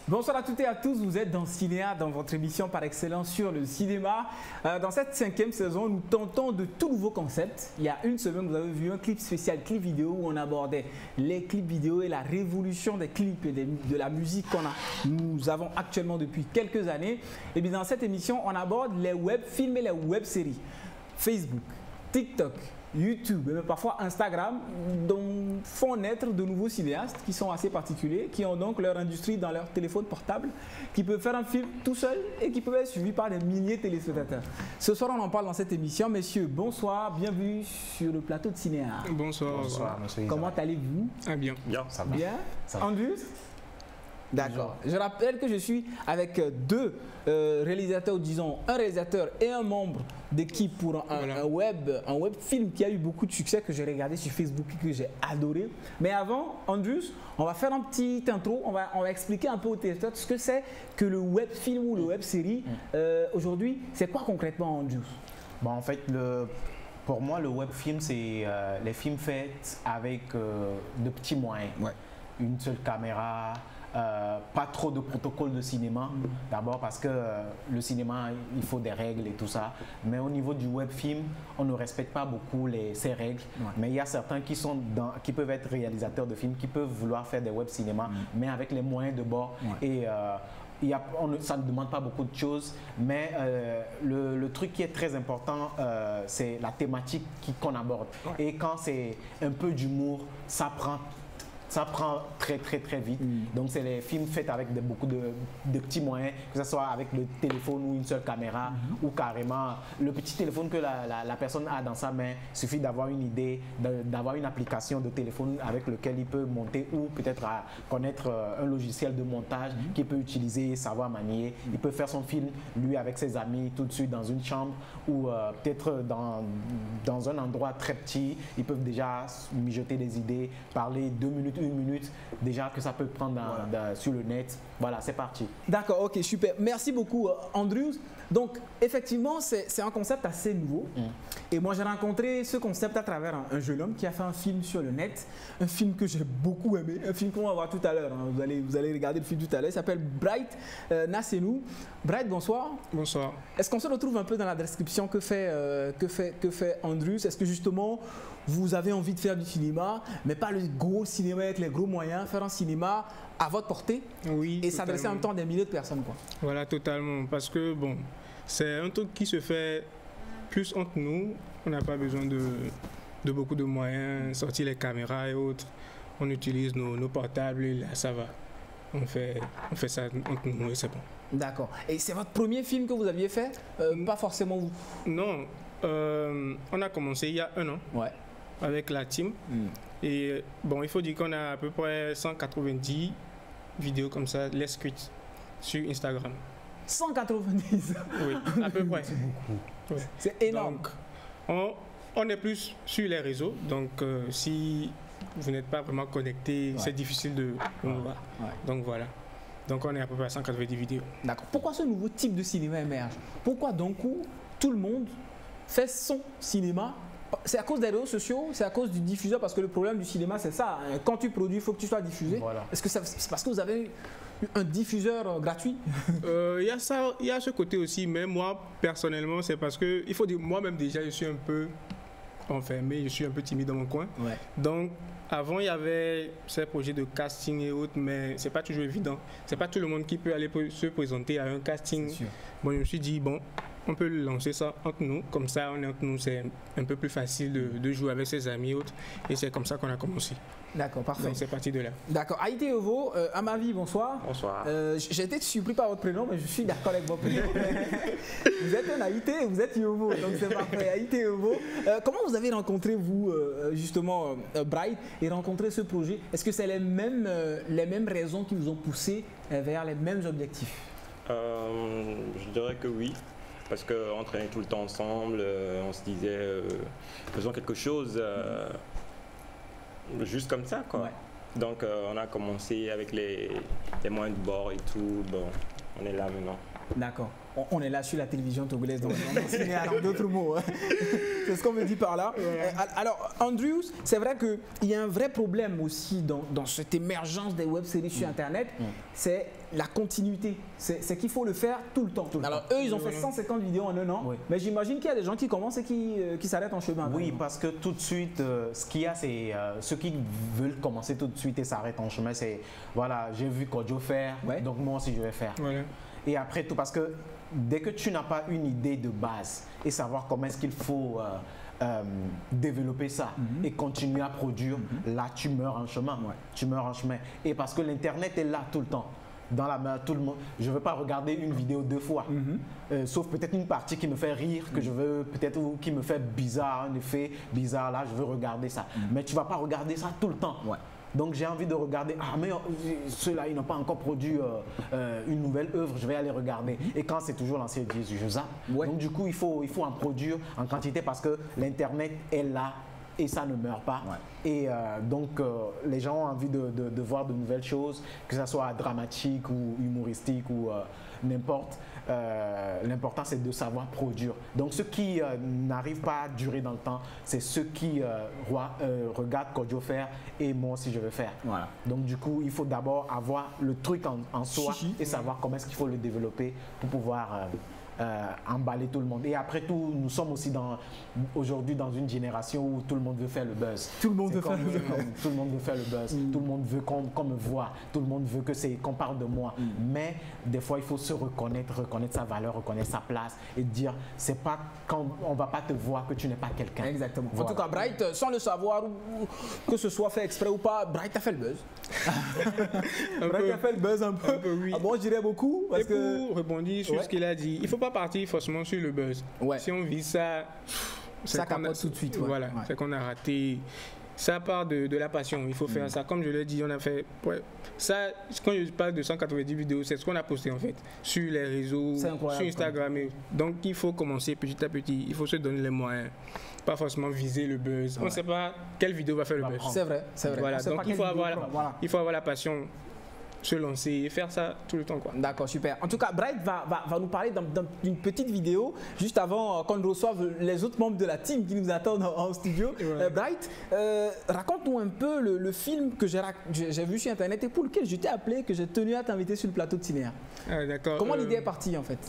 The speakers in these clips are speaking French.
Bonsoir à toutes et à tous, vous êtes dans Cinéa, dans votre émission par excellence sur le cinéma. Dans cette 5e saison, nous tentons de tout nouveaux concepts. Il y a une semaine, vous avez vu un clip spécial, clip vidéo, où on abordait les clips vidéo et la révolution des clips et de la musique nous avons actuellement depuis quelques années. Et bien dans cette émission, on aborde les web films et les web séries. Facebook, TikTok, YouTube et même parfois Instagram, dont font naître de nouveaux cinéastes qui sont assez particuliers, qui ont donc leur industrie dans leur téléphone portable, qui peuvent faire un film tout seul et qui peuvent être suivis par des milliers de téléspectateurs. Ce soir, on en parle dans cette émission. Messieurs, bonsoir, bienvenue sur le plateau de Cinéa. Bonsoir. Bonsoir, monsieur. Comment allez-vous? Bien. Bien, ça va. Bien. Ça va. Andrews? D'accord. Je rappelle que je suis avec deux réalisateurs, disons un réalisateur et un membre d'équipe pour un web film qui a eu beaucoup de succès, que j'ai regardé sur Facebook et que j'ai adoré. Mais avant, Andrews, on va faire un petit intro, on va expliquer un peu aux téléspectateurs ce que c'est que le web film ou le web série. Aujourd'hui, c'est quoi concrètement, Andrews? Bon, en fait, pour moi, le web film, c'est les films faits avec de petits moyens. Ouais. Une seule caméra. Pas trop de protocole de cinéma, d'abord parce que le cinéma, il faut des règles et tout ça, mais au niveau du web film, on ne respecte pas beaucoup ces règles, mais il y a certains qui peuvent être réalisateurs de films, qui peuvent vouloir faire des web cinéma, mais avec les moyens de bord et ça ne demande pas beaucoup de choses, mais le truc qui est très important, c'est la thématique qu'on aborde. Et quand c'est un peu d'humour, ça prend très vite. Donc c'est les films faits avec beaucoup de petits moyens, que ce soit avec le téléphone ou une seule caméra, ou carrément le petit téléphone que la personne a dans sa main. Il suffit d'avoir une idée, d'avoir une application de téléphone avec lequel il peut monter, ou peut-être connaître un logiciel de montage qu'il peut utiliser, savoir manier. Il peut faire son film, lui, avec ses amis, tout de suite dans une chambre, ou peut-être dans un endroit très petit. Ils peuvent déjà mijoter des idées, parler 2 minutes, 1 minute, déjà que ça peut prendre sur le net. Voilà, c'est parti. D'accord, ok, super. Merci beaucoup, Andrews. Donc, effectivement, c'est un concept assez nouveau. Et moi, j'ai rencontré ce concept à travers un jeune homme qui a fait un film sur le net. Un film que j'ai beaucoup aimé. Un film qu'on va voir tout à l'heure. Vous allez regarder le film tout à l'heure. Il s'appelle Bright Nasenou. Bright, bonsoir. Bonsoir. Est-ce qu'on se retrouve un peu dans la description que fait Andrews? Est-ce que justement, vous avez envie de faire du cinéma, mais pas le gros cinéma avec les gros moyens, faire un cinéma à votre portée, oui, et s'adresser en même temps à des milliers de personnes, quoi. Voilà, totalement. Parce que bon, c'est un truc qui se fait plus entre nous. On n'a pas besoin de beaucoup de moyens, sortir les caméras et autres. On utilise nos portables et là, ça va. On fait ça entre nous et c'est bon. D'accord. Et c'est votre premier film que vous aviez fait? Pas forcément vous? Non, on a commencé il y a 1 an. Ouais. Avec la team. Et bon, il faut dire qu'on a à peu près 190 vidéos comme ça, les scripts sur Instagram. 190? Oui, à peu près. C'est beaucoup. Ouais. C'est énorme. Donc, on est plus sur les réseaux, donc si vous n'êtes pas vraiment connecté, c'est difficile de nous voir. Donc voilà. Donc on est à peu près à 190 vidéos. D'accord. Pourquoi ce nouveau type de cinéma émerge? Pourquoi d'un coup, tout le monde fait son cinéma? C'est à cause des réseaux sociaux, c'est à cause du diffuseur, parce que le problème du cinéma, c'est ça. Quand tu produis, il faut que tu sois diffusé. Voilà. Est-ce que c'est parce que vous avez un diffuseur gratuit? Il y a ça, il y a ce côté aussi, mais moi, personnellement, c'est parce que, il faut dire, moi-même déjà, je suis un peu enfermé, je suis un peu timide dans mon coin. Ouais. Donc, avant, il y avait ces projets de casting et autres, mais c'est pas toujours évident. C'est pas tout le monde qui peut aller se présenter à un casting. Bon, je me suis dit, bon, on peut lancer ça entre nous, comme ça on est entre nous, c'est un peu plus facile de jouer avec ses amis et autres, et c'est comme ça qu'on a commencé. D'accord, parfait. Donc c'est parti de là. D'accord. Haïté Ovo, Amavi, bonsoir. Bonsoir. J'ai été surpris par votre prénom, mais je suis d'accord avec votre prénom. Vous êtes un Haïté, vous êtes Yovo, donc c'est parfait. Haïté Ovo. Comment vous avez rencontré, vous, justement, Bright, et rencontré ce projet? Est-ce que c'est les mêmes raisons qui vous ont poussé vers les mêmes objectifs? Je dirais que oui. Parce qu'on traînait tout le temps ensemble, on se disait faisons quelque chose juste comme ça, quoi. Ouais. Donc on a commencé avec les moyens de bord et tout, bon, on est là maintenant. D'accord. on est là sur la télévision togolaise, donc on cinéa en d'autres mots. Hein. C'est ce qu'on me dit par là. Ouais. Alors, Andrews, c'est vrai qu'il y a un vrai problème aussi dans cette émergence des web-séries sur Internet, c'est la continuité. C'est qu'il faut le faire tout le temps. Alors, eux, ils ont fait 150 vidéos en un an, mais j'imagine qu'il y a des gens qui commencent et qui s'arrêtent en chemin. Oui, parce que tout de suite, ce qu'il y a, c'est ceux qui veulent commencer tout de suite et s'arrêtent en chemin, c'est voilà, j'ai vu Kodjo faire, donc moi aussi je vais faire. Ouais. Et après tout, parce que dès que tu n'as pas une idée de base et savoir comment est-ce qu'il faut développer ça et continuer à produire, là tu meurs en chemin. Tu meurs en chemin. Et parce que l'Internet est là tout le temps. Dans la main, tout le monde. Je ne veux pas regarder une vidéo 2 fois, sauf peut-être une partie qui me fait rire, que je veux peut-être ou qui me fait bizarre, un effet bizarre là, je veux regarder ça. Mais tu ne vas pas regarder ça tout le temps. Donc j'ai envie de regarder, ah mais ceux-là ils n'ont pas encore produit une nouvelle œuvre, je vais aller regarder. Et quand c'est toujours l'ancien Dieu, je zappe. Donc du coup il faut en produire en quantité parce que l'internet est là et ça ne meurt pas. Et donc les gens ont envie de voir de nouvelles choses, que ce soit dramatique ou humoristique ou n'importe. L'important c'est de savoir produire. Donc ceux qui n'arrivent pas à durer dans le temps, c'est ceux qui regardent Kodjo faire et moi aussi je veux faire. Donc du coup il faut d'abord avoir le truc en soi et savoir comment est-ce qu'il faut le développer pour pouvoir emballer tout le monde. Et après tout, nous sommes aussi aujourd'hui dans une génération où tout le monde veut faire le buzz. Tout le monde veut faire le buzz. Tout le monde veut faire le buzz. Tout le monde veut qu'on me voit. Tout le monde veut qu'on parle de moi. Mais des fois, il faut se reconnaître sa valeur, reconnaître sa place et dire, c'est pas quand on va pas te voir que tu n'es pas quelqu'un. Exactement. En tout cas, Bright, sans le savoir, que ce soit fait exprès ou pas, Bright a fait le buzz. Bright a fait le buzz un peu. Oui. Ah bon, je dirais beaucoup. Parce pour rebondir sur ce qu'il a dit, il faut pas partir forcément sur le buzz. Si on vit ça, ça capote tout de suite. Voilà, c'est qu'on a raté. Ça part de la passion, il faut faire ça. Comme je l'ai dit, on a fait ça. Quand je parle de 190 vidéos, c'est ce qu'on a posté en fait sur les réseaux, sur Instagram. Donc il faut commencer petit à petit, il faut se donner les moyens. Pas forcément viser le buzz. On ne sait pas quelle vidéo va faire le buzz. C'est vrai, c'est vrai. Voilà, donc il faut avoir la passion, se lancer et faire ça tout le temps. D'accord, super. En tout cas, Bright va nous parler d'une petite vidéo juste avant qu'on reçoive les autres membres de la team qui nous attendent en studio. Bright, raconte-nous un peu le film que j'ai vu sur Internet et pour lequel je t'ai appelé, que j'ai tenu à t'inviter sur le plateau de cinéma. D'accord. Comment l'idée est partie en fait?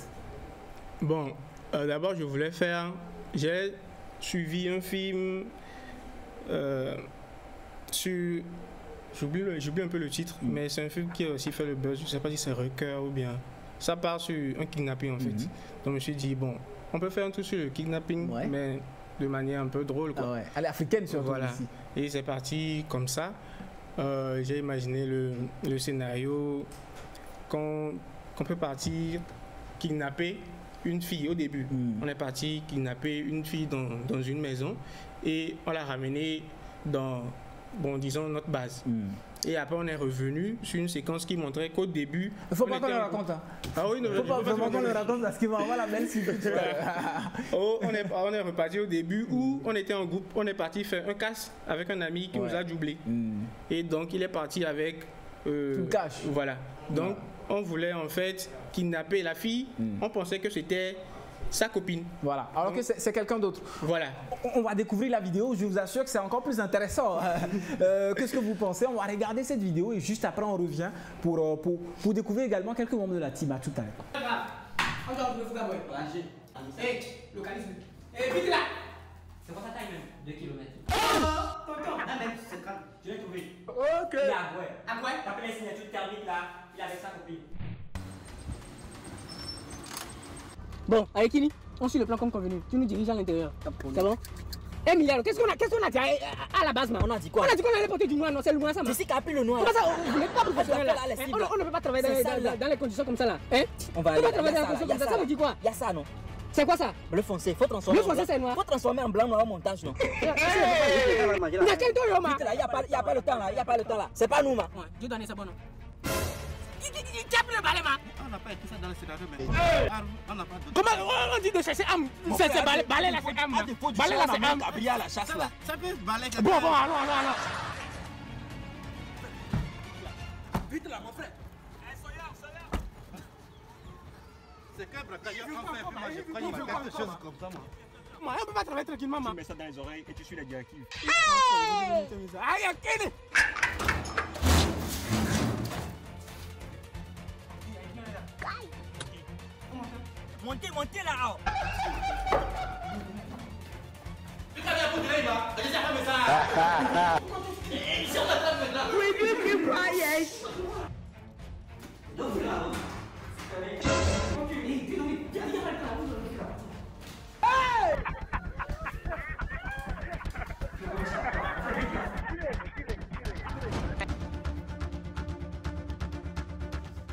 Bon, d'abord je voulais faire... J'ai suivi un film sur... J'oublie un peu le titre, mais c'est un film qui a aussi fait le buzz. Je ne sais pas si c'est Requeur ou bien... Ça part sur un kidnapping en fait. Donc je me suis dit, bon, on peut faire un truc sur le kidnapping, mais de manière un peu drôle. Elle est africaine surtout. Voilà. Ici. Et c'est parti comme ça. J'ai imaginé le scénario qu'on peut partir kidnapper une fille au début. On est parti kidnapper une fille dans une maison et on l'a ramenée dans... disons notre base. Et après on est revenu sur une séquence qui montrait qu'au début... Il ne faut pas qu'on le raconte. Ah oui, il ne faut pas vraiment qu'on le raconte parce qu'il va avoir la belle suite. On est reparti au début où on était en groupe, on est parti faire un casse avec un ami qui nous a doublé. Et donc il est parti avec... une cache. Voilà. Donc on voulait en fait kidnapper la fille. On pensait que c'était sa copine. Voilà, alors que c'est quelqu'un d'autre. Voilà. On va découvrir la vidéo, je vous assure que c'est encore plus intéressant. Qu'est-ce que vous pensez? On va regarder cette vidéo et juste après on revient pour découvrir également quelques membres de la team. À tout à l'heure. Hey, localise-le. Hey, vite là. C'est quoi ta taille même? 2 km. Oh, tonton. Non, même 50. Je l'ai trouvé. Ok. Il a Agoué. Agoué, t'as fait les signatures thermiques là. Il est avec sa copine. Bon, avec Kini, on suit le plan comme convenu. Tu nous diriges à l'intérieur. C'est bon? Eh Miliano, qu'est-ce qu'on a dit à la base, man? On a dit quoi? On a dit qu'on allait porter du noir, non? C'est le noir ça, man. C'est qui a pris le noir? Comment ça? Vous n'êtes pas professionnel là. On ne peut pas travailler dans les conditions comme ça là. Hein? On va aller. Travailler dans les conditions comme ça. Ça veut dire quoi? Il y a ça, non? C'est quoi ça? Bleu foncé, faut transformer. Bleu foncé, c'est noir. Faut transformer en blanc noir au montage, non? Il y a quel temps, yo, man? Il n'y a pas le temps là, il n'y a pas le temps là. C'est pas nous, man. Je donne ça bon, non? Qui a pris le balai, man? On n'a pas écrit ça dans le scénario, mais on n'a pas de... Comment on dit de chercher âme? C'est balai là, c'est âme. Balai là, c'est âme. Gabriel à la chasse là. Ça peut balai. Bon, allons. Vite là, mon frère. C'est qu'un braquage en fait. Moi, je crois qu'il y a quelque chose comme ça, moi. Moi, on peut pas travailler tranquillement, Tu mets ça dans les oreilles et tu suis la directive. Aïe, quel Montez, montez là. Will you keep quiet?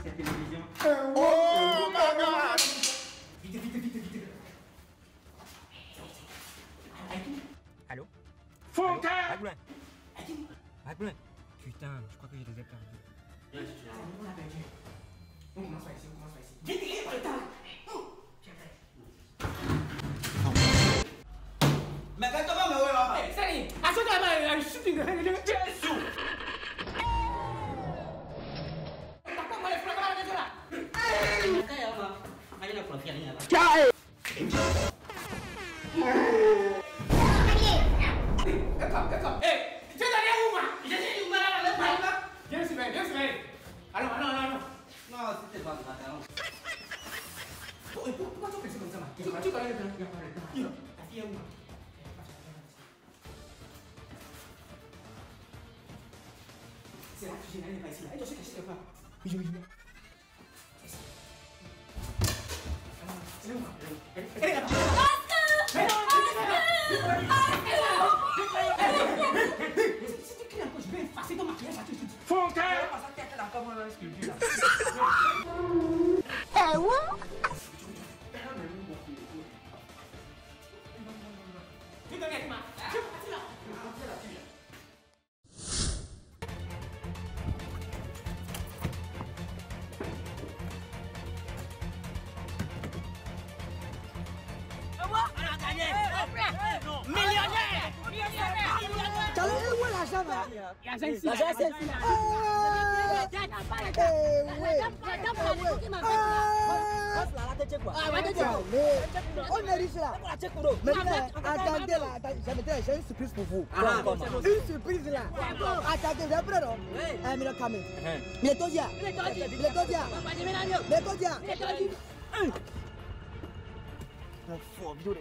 Cette télévision. Oh my God! Vite, vite, vite, vite. Allô? Fontaine! Backblain. Putain, je crois que je les ai perdus. On a perdu. On commence par ici, on commence par ici. Vite, vite, vite. Mais quand on va me voir, Salut! Attends, je suis pourquoi tu fais comme ça? Tu connais le plan? La fille est où? C'est la cuisine, elle n'est pas ici. Elle doit se cacher quelque part. Oui, je vais jouer. Elle est où? Elle est là-bas. Si tu cries encore, je vais effacer ton maquillage à tout de suite. Fontaine! Eh, ouais? L'argent, c'est ici. On est riche là. Maintenant, attendez là, j'ai une surprise pour vous. Une surprise là. Attendez, vous êtes prêts non? Mais le camé. Il est todia. Un faux vieux,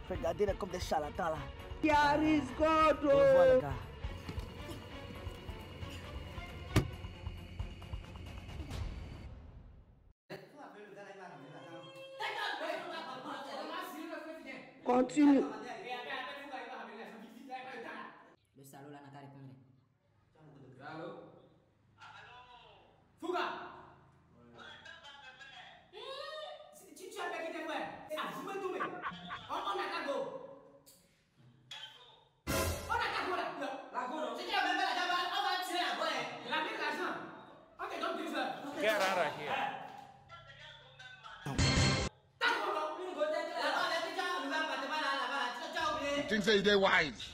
regardez là comme des charlatans là. Yariscoto. Voilà, gars. Continue. Le salaud là n'a qu'à répondre. Allô? Fouga! Tu as avec tes frères? Ah, vous me tombez! On a qu'à go! On a qu'à go là! La go non? Si tu as même la gamme, on va tuer la go! La mettre l'argent! On te donne 2 heures! Get out of here. You think say they wise?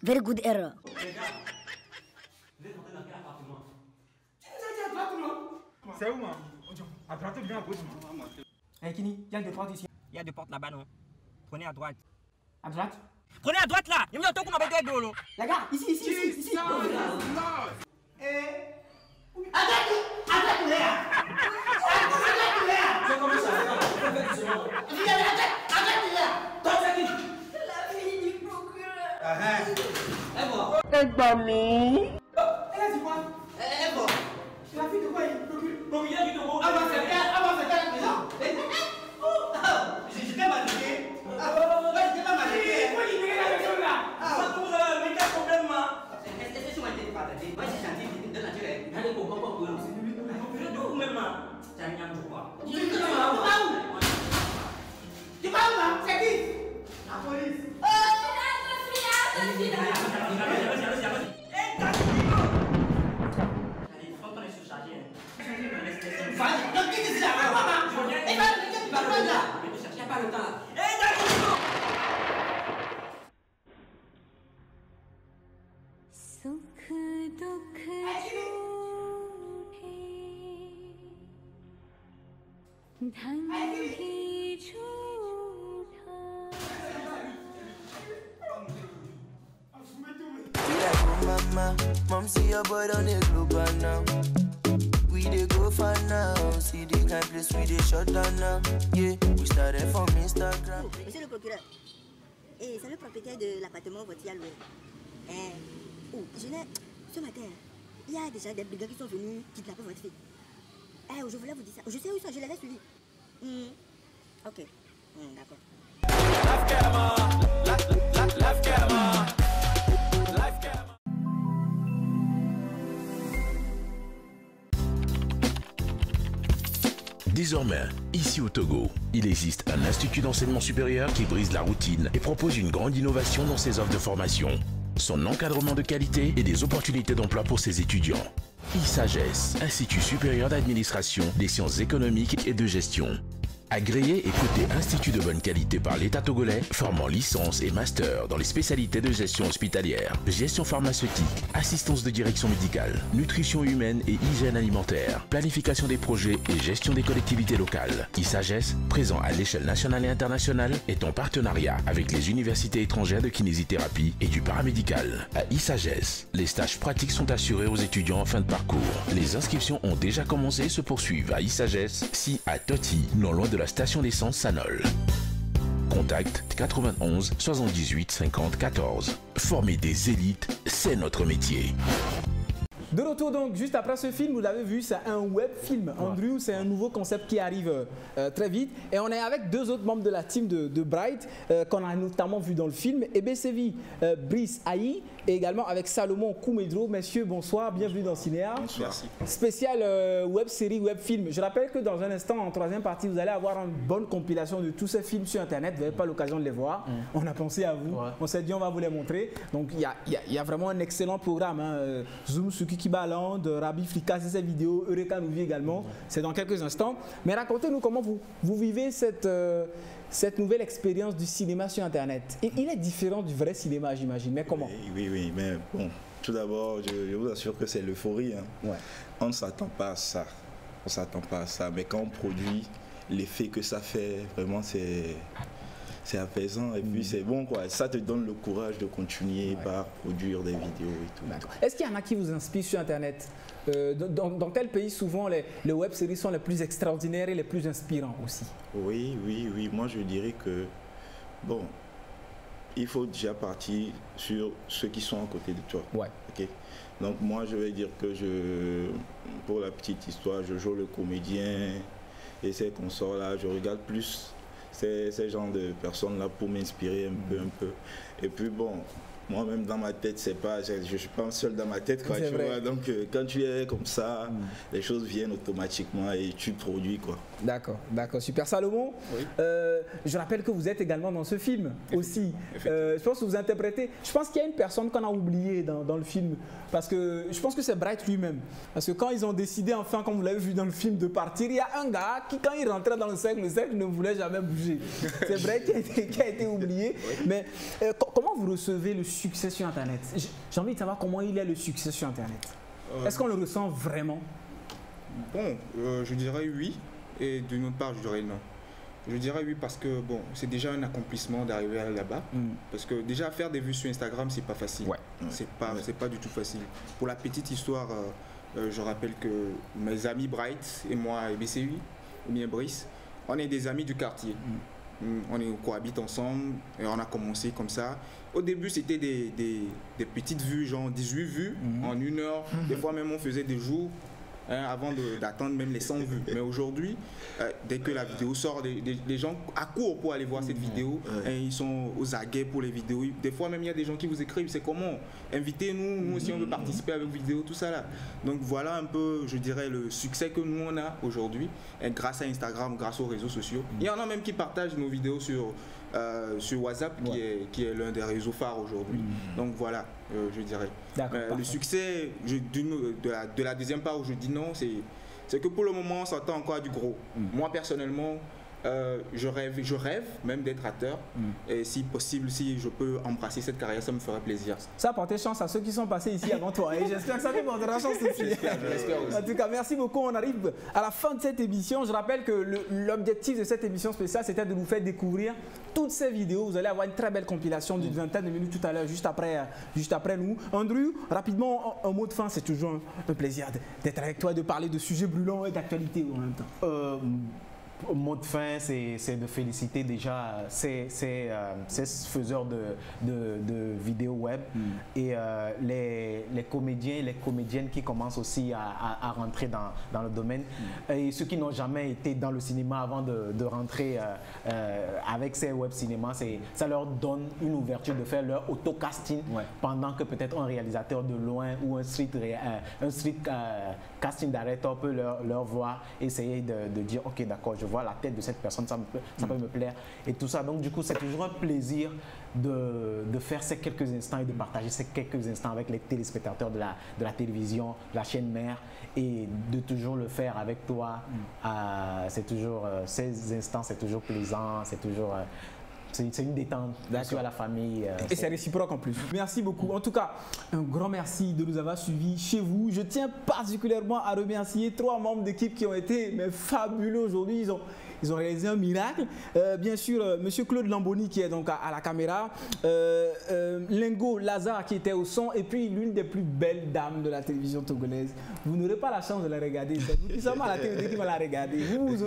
Very good error. C'est où, moi? À droite ou bien à gauche? Hey Kini, il y a 2 portes ici. Il y a 2 portes là-bas, non? Prenez à droite. À droite? Prenez à droite là! Il me dit qu'on m'a fait de l'eau. Les gars, ici. Pas le temps. Mama, mom see your boy on the global now. We dey go far now. See the kind place we dey shut down now. Yeah, we started from Instagram. Monsieur le procureur, et c'est le propriétaire de l'appartement où votre loué. Ce matin, il y a déjà des brigands qui sont venus kidnapper votre fille. Je voulais vous dire ça. Je sais où ils sont, je les ai suivis. Ok, d'accord. Désormais, ici au Togo, il existe un institut d'enseignement supérieur qui brise la routine et propose une grande innovation dans ses offres de formation, son encadrement de qualité et des opportunités d'emploi pour ses étudiants. ISAGES, Institut supérieur d'administration, des sciences économiques et de gestion. Agréé et coté Institut de bonne qualité par l'État togolais, formant licence et master dans les spécialités de gestion hospitalière, gestion pharmaceutique, assistance de direction médicale, nutrition humaine et hygiène alimentaire, planification des projets et gestion des collectivités locales. ISAGES, présent à l'échelle nationale et internationale, est en partenariat avec les universités étrangères de kinésithérapie et du paramédical. À ISAGES, les stages pratiques sont assurés aux étudiants en fin de parcours. Les inscriptions ont déjà commencé et se poursuivent à ISAGES, si à Toti, non loin de la station d'essence Sanol. Contact 91 78 50 14. Former des élites, c'est notre métier. De retour donc, juste après ce film, vous l'avez vu, c'est un web film. Andrew, c'est un nouveau concept qui arrive très vite. Et on est avec deux autres membres de la team de Bright, qu'on a notamment vu dans le film. Ebesevi Brice Aïe, et également avec Salomon Koumedro. Messieurs, bonsoir, bienvenue dans Cinéa. Merci. Spécial web série, web film. Je rappelle que dans un instant, en troisième partie, vous allez avoir une bonne compilation de tous ces films sur Internet. Vous n'avez pas l'occasion de les voir. On a pensé à vous. On s'est dit, on va vous les montrer. Donc, il y a vraiment un excellent programme. Zoom, Suki Kibaland, Rabi Frika, c'est ces vidéos, Eureka Nouvi également. C'est dans quelques instants. Mais racontez-nous comment vous vivez cette nouvelle expérience du cinéma sur Internet. Il est différent du vrai cinéma, j'imagine. Mais comment? Oui, mais bon, tout d'abord, je vous assure que c'est l'euphorie. On ne s'attend pas à ça. On ne s'attend pas à ça. Mais quand on produit, l'effet que ça fait, vraiment, c'est apaisant et puis c'est bon quoi. Ça te donne le courage de continuer par produire des vidéos et tout. Est-ce qu'il y en a qui vous inspirent sur Internet? Dans quel pays souvent les web-séries sont les plus extraordinaires et les plus inspirants aussi? Oui. Moi je dirais que bon, il faut déjà partir sur ceux qui sont à côté de toi. Okay. Donc moi je vais dire que pour la petite histoire, je joue le comédien et ces consorts là, je regarde plus ces genres de personnes là pour m'inspirer un peu. Et puis bon, moi-même dans ma tête, je suis pas seul dans ma tête quoi, tu vois. Donc quand tu es comme ça, les choses viennent automatiquement et tu produis quoi. D'accord, super. Salomon, je rappelle que vous êtes également dans ce film aussi. Je pense que vous interprétez. Je pense qu'il y a une personne qu'on a oubliée dans le film. Parce que je pense que c'est Bright lui-même. Parce que quand ils ont décidé, enfin, comme vous l'avez vu dans le film, de partir, il y a un gars qui, quand il rentrait dans le cercle ne voulait jamais bouger. C'est Bright qui a été oublié. Mais comment vous recevez le succès sur Internet? J'ai envie de savoir comment il est le succès sur Internet. Est-ce qu'on le ressent vraiment? Bon, je dirais oui. Et d'une autre part, je dirais non. Je dirais oui parce que bon, c'est déjà un accomplissement d'arriver là-bas. Parce que déjà faire des vues sur Instagram, c'est pas facile. C'est pas du tout facile. Pour la petite histoire, je rappelle que mes amis Bright et moi, EBCU, ou bien Brice, on est des amis du quartier. On cohabite ensemble et on a commencé comme ça. Au début, c'était des petites vues, genre 18 vues en 1 heure. Des fois même, on faisait des jours. Avant d'attendre même les 100 vues. Mais aujourd'hui, dès que la vidéo sort, les gens accourent pour aller voir cette vidéo. Et ils sont aux aguets pour les vidéos. Des fois même, il y a des gens qui vous écrivent, c'est comment? Invitez-nous, nous aussi on veut participer avec vos vidéos, tout ça là. Donc voilà un peu, je dirais, le succès que nous on a aujourd'hui, grâce à Instagram, grâce aux réseaux sociaux. Il y en a même qui partagent nos vidéos sur WhatsApp, qui est l'un des réseaux phares aujourd'hui. Donc voilà, je dirais. Le succès, de la deuxième part où je dis non, c'est que pour le moment, on s'attend encore à du gros. Moi, personnellement, je rêve même d'être acteur. Et si possible, si je peux embrasser cette carrière, ça me ferait plaisir. Ça a porté chance à ceux qui sont passés ici avant toi. Et j'espère que ça te portera chance aussi. En tout cas, merci beaucoup. On arrive à la fin de cette émission. Je rappelle que l'objectif de cette émission spéciale, c'était de vous faire découvrir toutes ces vidéos. Vous allez avoir une très belle compilation d'une vingtaine de minutes tout à l'heure, juste après nous. Andrew, rapidement, un mot de fin. C'est toujours un plaisir d'être avec toi, de parler de sujets brûlants et d'actualité en même temps. Mot de fin, c'est de féliciter déjà ces faiseurs de vidéos web et les comédiens et les comédiennes qui commencent aussi à rentrer dans le domaine et ceux qui n'ont jamais été dans le cinéma avant de rentrer avec ces web cinémas, ça leur donne une ouverture de faire leur auto-casting pendant que peut-être un réalisateur de loin ou un street casting director peut leur voir, essayer de dire ok d'accord, je vois la tête de cette personne, ça peut me plaire et tout ça. Donc du coup c'est toujours un plaisir de faire ces quelques instants et de partager ces quelques instants avec les téléspectateurs de la télévision, de la chaîne mère, et de toujours le faire avec toi. C'est toujours ces instants, c'est toujours plaisant, c'est toujours c'est une détente à la famille. Et c'est réciproque en plus. Merci beaucoup. En tout cas, un grand merci de nous avoir suivis chez vous. Je tiens particulièrement à remercier 3 membres d'équipe qui ont été fabuleux aujourd'hui. Ils ont réalisé un miracle. Bien sûr, Monsieur Claude Lamboni qui est donc à la caméra, Lingo Lazare qui était au son, et puis l'une des plus belles dames de la télévision togolaise. Vous n'aurez pas la chance de la regarder. C'est tout simplement la télé qui va la regarder. Vous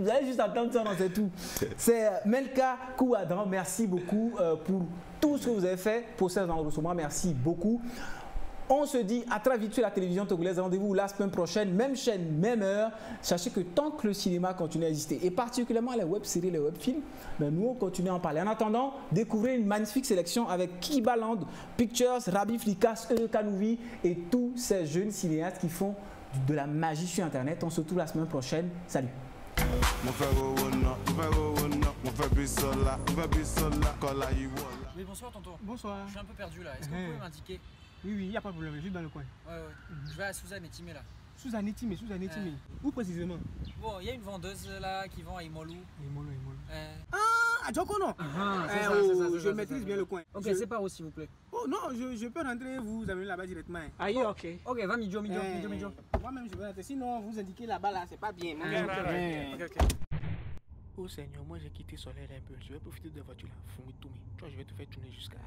allez juste attendre ça, c'est tout. C'est Melka Kouadran. Merci beaucoup pour tout ce que vous avez fait pour ces enregistrements. Merci beaucoup. On se dit à très vite sur la télévision togolaise. Rendez-vous la semaine prochaine, même chaîne, même heure. Sachez que tant que le cinéma continue à exister, et particulièrement les web-séries, les web-films, nous on continue à en parler. En attendant, découvrez une magnifique sélection avec Kibaland Pictures, Rabif Likas, Kanouvi et tous ces jeunes cinéastes qui font de la magie sur Internet. On se retrouve la semaine prochaine. Salut. Oui, bonsoir tonton. Bonsoir. Je suis un peu perdu là. Est-ce que vous pouvez m'indiquer? Oui, il n'y a pas de problème, juste dans le coin. Ouais. Je vais à Suzanne Etimé là. Suzanne Etimé. Où précisément? Bon, il y a une vendeuse là qui vend à Imolou. Ah, à Djokono. C'est ça. Je maîtrise bien le coin. Ok, c'est par où s'il vous plaît? Oh non, je peux rentrer, vous amener là-bas directement. Aïe, ok. Ok, va Midjo. Moi-même je vais rentrer, sinon vous indiquez là-bas là, c'est pas bien. Ok. Oh Seigneur, moi j'ai quitté Soleil un peu. Je vais profiter de la voiture là. Fumitoumi. Tu vois, je vais te faire tourner jusqu'à.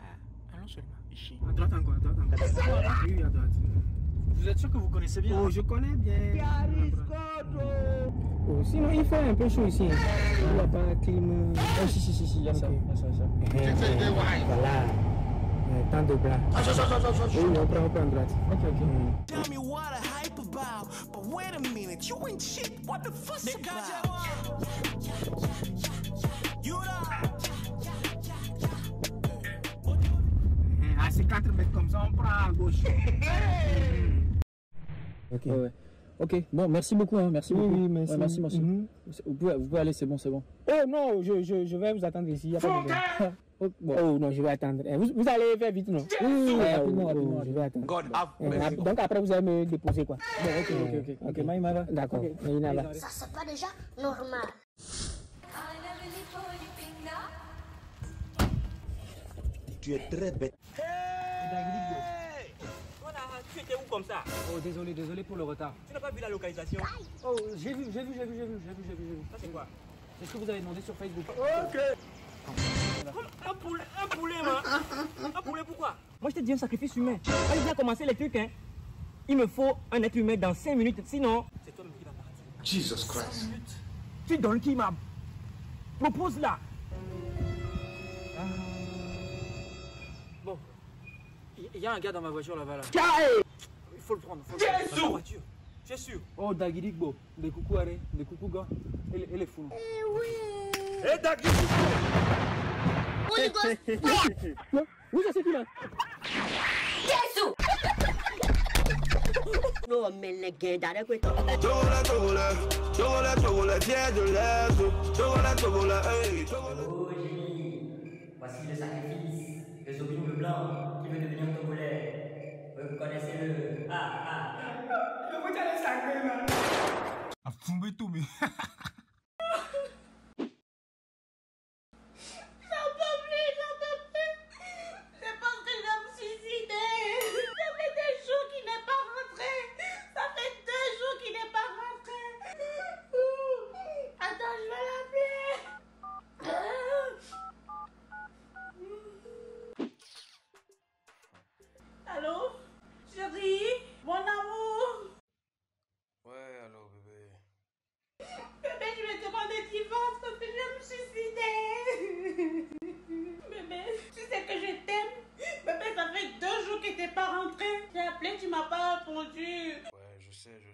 Allons seulement, ici. À droite encore. Oui, à droite. Vous êtes sûr que vous connaissez bien? Oh, je connais bien. Oh, sinon il fait un peu chaud ici. Il n'y a pas de clim. Oh, si, il y a ça. Voilà. Tant de blanc. Oui, on prend droite. Ok. Tell me what a hype about, but wait a minute, you ain't shit. What the fuss about? You À ces 4 mètres comme ça, on prend à gauche. Ok. Ouais. Ok, bon, merci beaucoup. Merci beaucoup. Oui, merci. Ouais, merci. Vous pouvez aller, c'est bon. Oh non, je vais vous attendre ici. Y a pas de problème. Oh non, je vais attendre. Vous allez faire vite, non? Oui, rapidement. Je vais attendre. Donc après, vous allez me déposer quoi? Bon, ok. Maïmava. D'accord. Ça, c'est pas déjà normal. Tu es très bête. Tu étais où comme ça? Oh, désolé pour le retard. Tu n'as pas vu la localisation? Oh, j'ai vu. Ça c'est quoi? C'est ce que vous avez demandé sur Facebook. Ok. Un poulet, man. Un poulet, pourquoi? Moi, je t'ai dit un sacrifice humain. Quand il vient commencer les trucs, hein, il me faut un être humain dans 5 minutes. Sinon, c'est toi-même qui vas partir. Jesus Christ. Tu donnes qui m'a propose là. Bon, il y a un gars dans ma voiture là-bas là. Il faut le prendre. Dans ta voiture. Tu es sûr? Oh, Dagidigbo, de coucou Aré, de coucou gars, elle est fou. Eh oui. Eh Dagidigbo. Oui, ça c'est qui là? Jésus. Non, mais les gars, d'aller quoi? Oh Génie, voici le sacrifice, le Zobino le blanc qui veut devenir togolais. Vous connaissez-le. Le vous allez sacrer, man. A fumé tout, mais.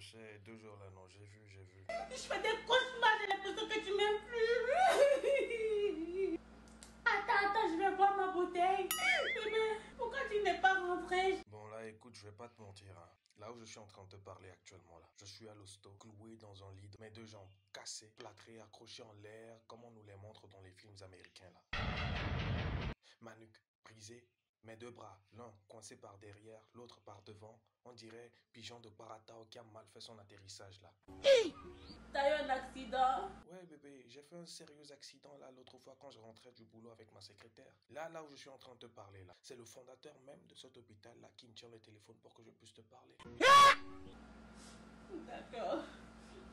sais. 2 jours là, non, j'ai vu. Je fais des cauchemars, j'ai l'impression que tu m'aimes plus. Attends, je vais boire ma bouteille. Bébé, pourquoi tu n'es pas rentré? Bon, là, écoute, je vais pas te mentir. Hein. Là où je suis en train de te parler actuellement, là, je suis à l'hosto, cloué dans un lit, mes 2 jambes cassées, plâtrées, accrochées en l'air, comme on nous les montre dans les films américains, là. Ma nuque brisée, mes 2 bras, l'un coincé par derrière, l'autre par devant. On dirait pigeon de Baratao qui a mal fait son atterrissage, là. T'as eu un accident? Ouais, bébé, j'ai fait un sérieux accident, là, l'autre fois quand je rentrais du boulot avec ma secrétaire. Là où je suis en train de te parler, là, c'est le fondateur même de cet hôpital-là qui me tient le téléphone pour que je puisse te parler. D'accord.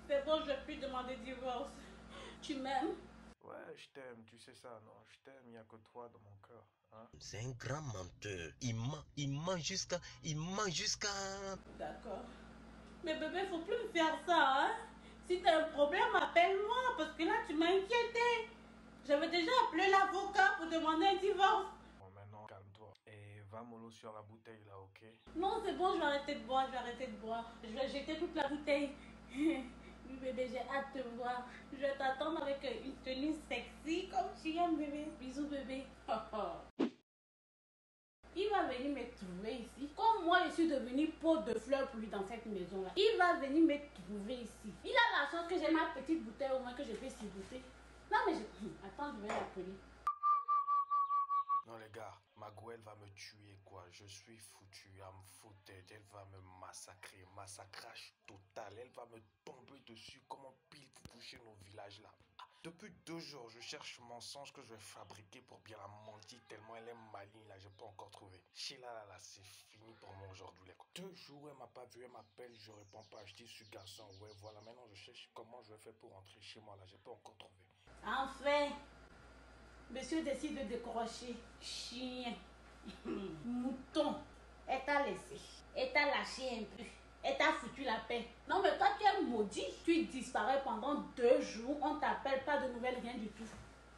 C'est bon, je vais plus demander divorce. Tu m'aimes? Ouais, je t'aime, tu sais ça, non? Je t'aime, il n'y a que toi dans mon cœur. Hein? C'est un grand menteur. Il ment jusqu'à... D'accord. Mais bébé, faut plus me faire ça, hein? Si t'as un problème, appelle-moi, parce que là, tu m'as inquiété. J'avais déjà appelé l'avocat pour demander un divorce. Bon, maintenant, calme-toi. Et va mollo sur la bouteille, là, ok? Non, c'est bon, je vais arrêter de boire, Je vais jeter toute la bouteille. Oui, bébé, j'ai hâte de te voir. Je vais t'attendre avec une tenue sexy comme tu aimes, bébé. Bisous, bébé. Il va venir me trouver ici. Comme moi, je suis devenue pot de fleurs pour lui dans cette maison-là. Il va venir me trouver ici. Il a la chance que j'ai ma petite bouteille au moins que je peux s'y goûter. Non, mais attends, je vais l'appeler. Non les gars, Magou elle va me tuer quoi, je suis foutu, elle me foutait, elle va me massacrer, massacrage total, elle va me tomber dessus comme un pile pour boucher nos villages là. Depuis 2 jours, je cherche mensonge que je vais fabriquer pour bien la mentir tellement elle est maligne là, j'ai pas encore trouvé. Sheila là, c'est fini pour moi aujourd'hui les gars. 2 jours, elle m'a pas vu, elle m'appelle, je réponds pas, je dis je suis garçon, ouais voilà, maintenant je cherche comment je vais faire pour rentrer chez moi là, j'ai pas encore trouvé. Enfin, monsieur décide de décrocher. Chien, mouton, elle t'a laissé, elle t'a lâché un peu, elle t'a foutu la paix. Non mais toi tu es maudit, tu disparais pendant 2 jours, on t'appelle pas de nouvelles, rien du tout.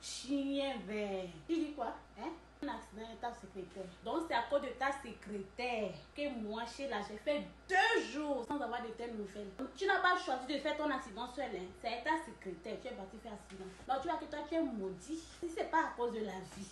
Chien vert. Tu dis quoi, hein? Un accident est ta secrétaire. Donc c'est à cause de ta secrétaire que moi, Sheila, j'ai fait 2 jours sans avoir de telles nouvelles. Donc, tu n'as pas choisi de faire ton accident seul, hein? C'est ta secrétaire, tu es parti faire accident. Donc tu vois que toi tu es maudit. Si c'est pas à cause de la vie,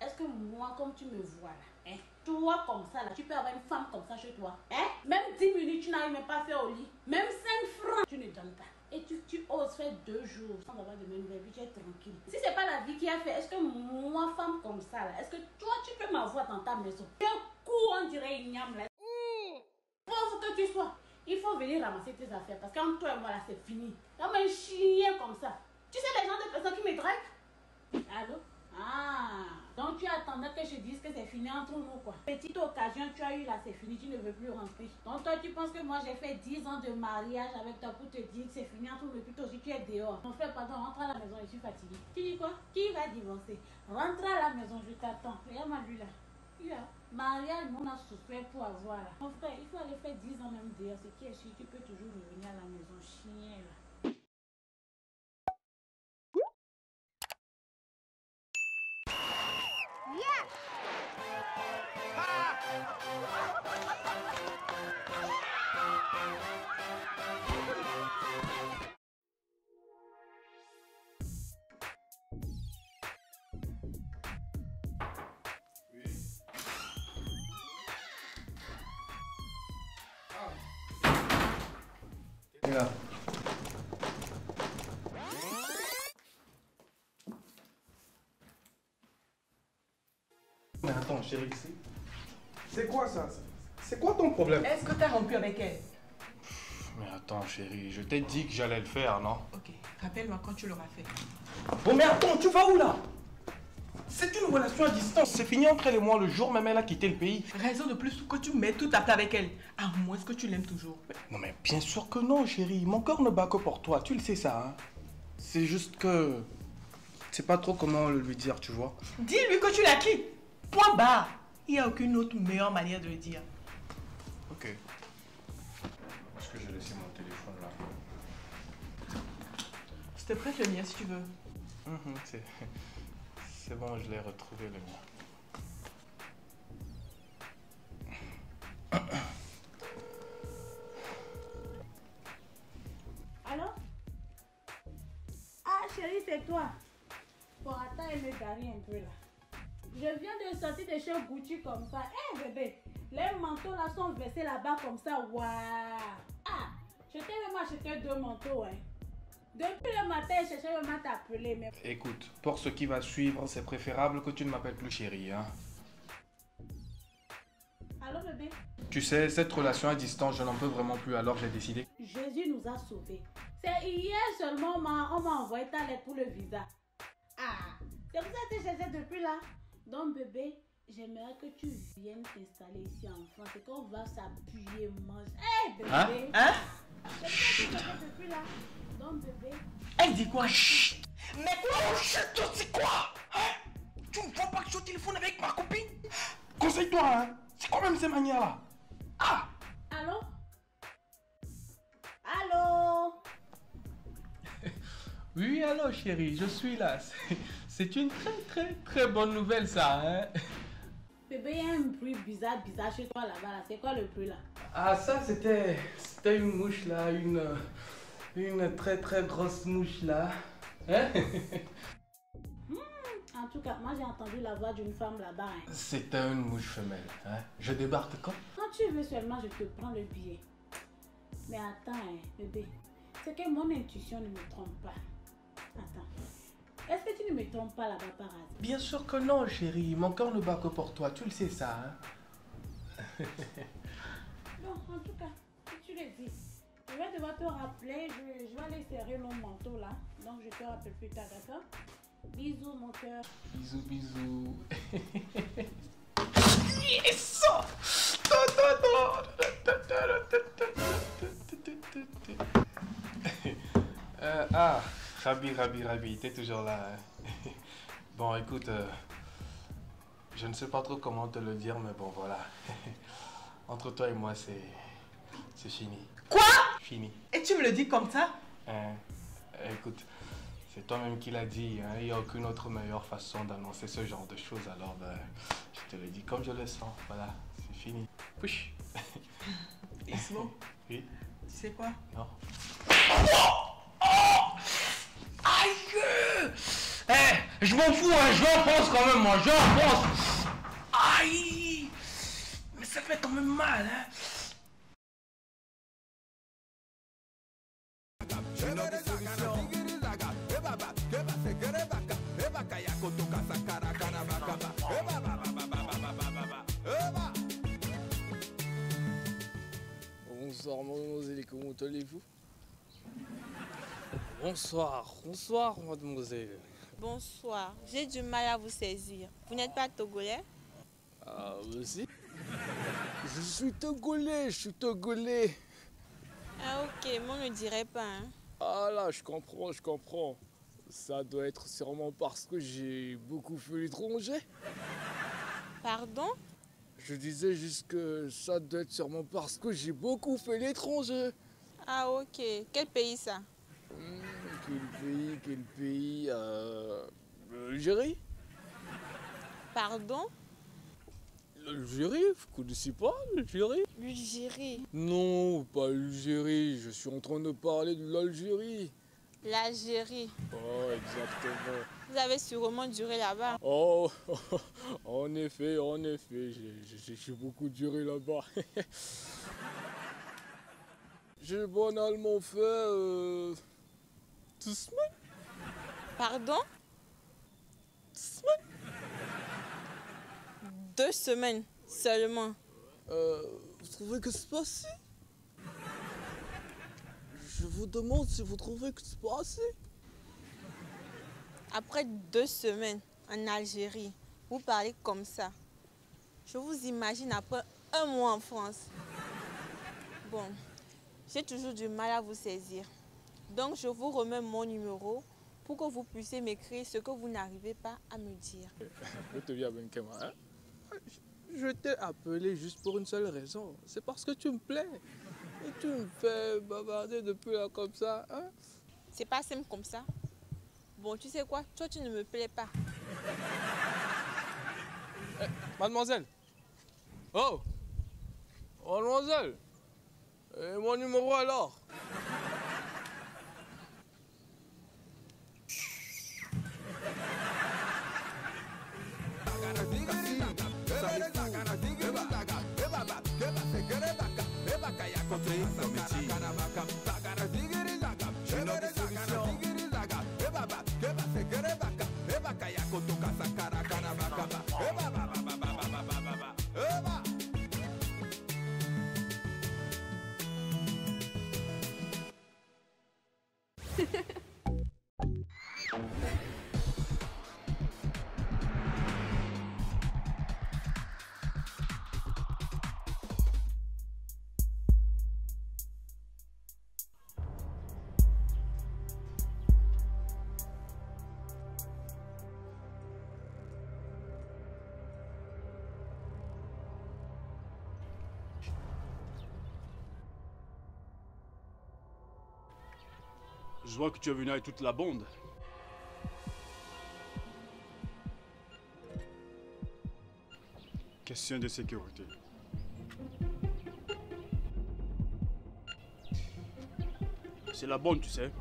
est-ce que moi, comme tu me vois là, hein? Toi comme ça là, tu peux avoir une femme comme ça chez toi, hein? Même 10 minutes, tu n'arrives même pas à faire au lit. Même 5 francs, tu ne donnes pas. Et tu oses faire 2 jours sans avoir de mes nouvelles, puis tu es tranquille. Si c'est pas la vie qui a fait, est-ce que moi, femme comme ça là, est-ce que toi tu peux m'avoir dans ta maison? Tu es court, on dirait une yam là. Pauvre que tu sois, il faut venir ramasser tes affaires parce qu'entre toi et moi là, c'est fini. Comme un chien comme ça. Tu sais les gens de personnes qui me draguent? Allô? Ah, donc tu attendais que je dise que c'est fini entre nous quoi. Petite occasion tu as eu là, c'est fini, tu ne veux plus rentrer. Donc toi tu penses que moi j'ai fait 10 ans de mariage avec toi pour te dire que c'est fini entre nous, plutôt si tu es dehors. Mon frère, pardon, rentre à la maison, je suis fatiguée. Tu dis quoi? Qui va divorcer? Rentre à la maison, je t'attends. Regarde-moi lui là. Lui là. Mariage, on a souffert pour avoir là. Mon frère, il faut aller faire 10 ans même dehors. Ce qui est sûr, tu peux toujours revenir à la maison, chien là. Là. Mais attends, chérie, c'est quoi ça? C'est quoi ton problème? Est-ce que t'as rompu avec elle? Mais attends chérie, je t'ai dit que j'allais le faire, non? Ok, rappelle-moi quand tu l'auras fait. Bon mais attends, tu vas où là? C'est une relation à distance. C'est fini entre elle et moi le jour même elle a quitté le pays. Raison de plus que tu mets tout à plat avec elle. À moins que tu l'aimes toujours. Non mais bien sûr que non chérie, mon cœur ne bat que pour toi, tu le sais ça. Hein? C'est juste que... c'est pas trop comment lui dire, tu vois. Dis-lui que tu la quittes. Point barre. Il n'y a aucune autre meilleure manière de le dire. Ok. Est-ce que j'ai laissé mon téléphone là? Je te prête le mien si tu veux. C'est bon, je l'ai retrouvé le mien. un peu là. Je viens de sortir de chez Gucci comme ça. Eh bébé, les manteaux là sont versés là-bas comme ça. Waouh! Ah, je t'ai même acheté 2 manteaux. Hein. Depuis le matin, je cherchais même à t'appeler. Mais... Écoute, pour ce qui va suivre, c'est préférable que tu ne m'appelles plus chérie. Hein. Allô bébé? Tu sais, cette relation à distance, je n'en peux vraiment plus, alors j'ai décidé. Jésus nous a sauvés. C'est hier seulement on m'a envoyé ta lettre pour le visa. Ah, c'est pour ça que je cherchais depuis là. Donc bébé, j'aimerais que tu viennes t'installer ici en France et qu'on va s'appuyer, manger. Hé bébé! Hein? C'est pour ça que je cherchais depuis là. Donc bébé... Elle dit quoi? Chut! Mais quoi? Chut, c'est quoi? Hein? Tu ne vois pas que je suis au téléphone avec ma copine? Conseille-toi, hein? C'est quand même ces manières-là. Ah! Allô? Allô? Oui, allô chérie, je suis là. C'est une très bonne nouvelle ça, hein? Bébé, il y a un bruit bizarre chez toi là-bas. Là. C'est quoi le bruit là? Ah, ça c'était une mouche là, une très grosse mouche là. Hein? En tout cas, moi j'ai entendu la voix d'une femme là-bas. Hein. C'était une mouche femelle. Hein? Je débarque quand? Quand tu veux seulement, je te prends le billet. Mais attends, hein, bébé. C'est que mon intuition ne me trompe pas. Attends. Est-ce que tu ne me trompes pas là-bas par hasard? Bien sûr que non, chérie. Mon cœur ne bat que pour toi. Tu le sais ça, hein? Bon, en tout cas, si tu le dis, je vais devoir te rappeler. Je vais aller serrer mon manteau là. Donc je te rappelle plus tard, d'accord? Bisous, mon cœur. Bisous, bisous. Yes! Ah, Rabi, t'es toujours là. Hein? Bon, écoute, je ne sais pas trop comment te le dire, mais bon, voilà. Entre toi et moi, c'est fini. Quoi? Fini. Et tu me le dis comme ça? Écoute, c'est toi-même qui l'as dit. Hein? Il n'y a aucune autre meilleure façon d'annoncer ce genre de choses. Alors, je te le dis comme je le sens. Voilà, c'est fini. Push. Ismo? Oui? Tu sais quoi? Non. Aïe! Je m'en fous, hein, je vais en France quand même, moi, je vais en France! Aïe! Mais ça fait quand même mal, hein? Bonsoir mademoiselle, comment allez-vous? Bonsoir mademoiselle. Bonsoir, j'ai du mal à vous saisir. Vous n'êtes pas togolais? Ah, aussi. Je suis togolais. Ah ok, moi on ne dirait pas. Hein. Ah là, je comprends. Ça doit être sûrement parce que j'ai beaucoup fait l'étranger. Pardon? Je disais juste que ça doit être sûrement parce que j'ai beaucoup fait l'étranger. Ah ok, quel pays ça? Quel pays l'Algérie. Pardon? L'Algérie? Vous connaissez pas l'Algérie? L'Algérie? Non, pas l'Algérie, je suis en train de parler de l'Algérie. L'Algérie? Oh, exactement. Vous avez sûrement duré là-bas. Oh, en effet, j'ai beaucoup duré là-bas. J'ai banalement fait 2 semaines. Pardon? 2 semaines. 2 semaines seulement. Vous trouvez que c'est pas assez? Je vous demande si vous trouvez que c'est pas assez. Après 2 semaines en Algérie, vous parlez comme ça. Je vous imagine après 1 mois en France. Bon, j'ai toujours du mal à vous saisir. Donc je vous remets mon numéro pour que vous puissiez m'écrire ce que vous n'arrivez pas à me dire. Je te viens, Benkema, hein? Je t'ai appelé juste pour une seule raison. C'est parce que tu me plais. Et tu me fais bavarder depuis là comme ça, hein? C'est pas simple comme ça. Bon, tu sais quoi? Toi, tu ne me plais pas. Mademoiselle! Oh! Mademoiselle! Et mon numéro alors? Je vois que tu es venu avec toute la bande. Question de sécurité. C'est la bande, tu sais.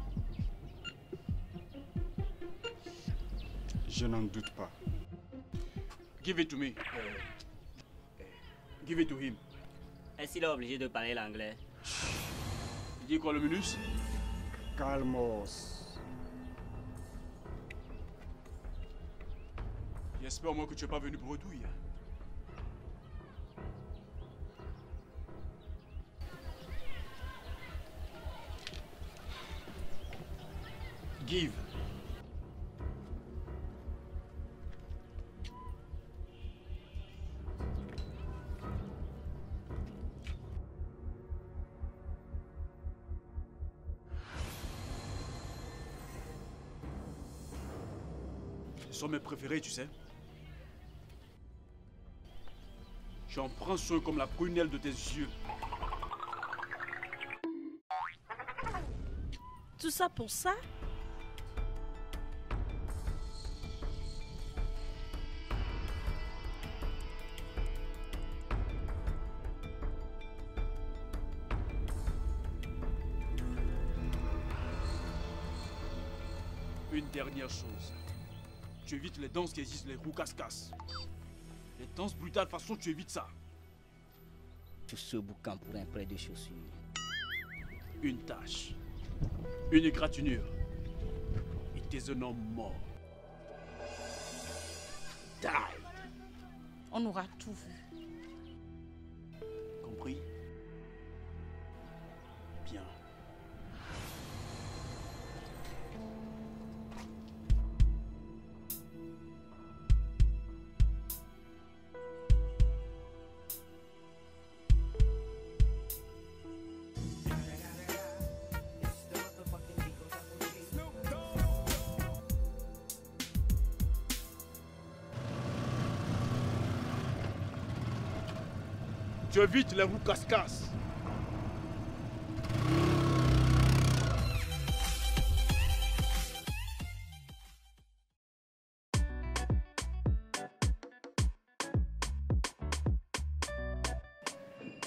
Je n'en doute pas. Give it to me. Give it to him. Est-ce qu'il est obligé de parler l'anglais? Il dit quoi le minus? Calmos. J'espère au moins que tu n'es pas venu bredouille. Give. Ce sont mes préférés, tu sais. J'en prends soin comme la prunelle de tes yeux. Tout ça pour ça? Une dernière chose. Tu évites les danses qui existent, les roues casse-casse. Les danses brutales, façon, tu évites ça. Tout ce boucan pour un prêt de chaussures. Une tache. Une égratignure. Et t'es un homme mort. Die. On aura tout vu. Compris? Bien. Tu évites les roues casse-casse.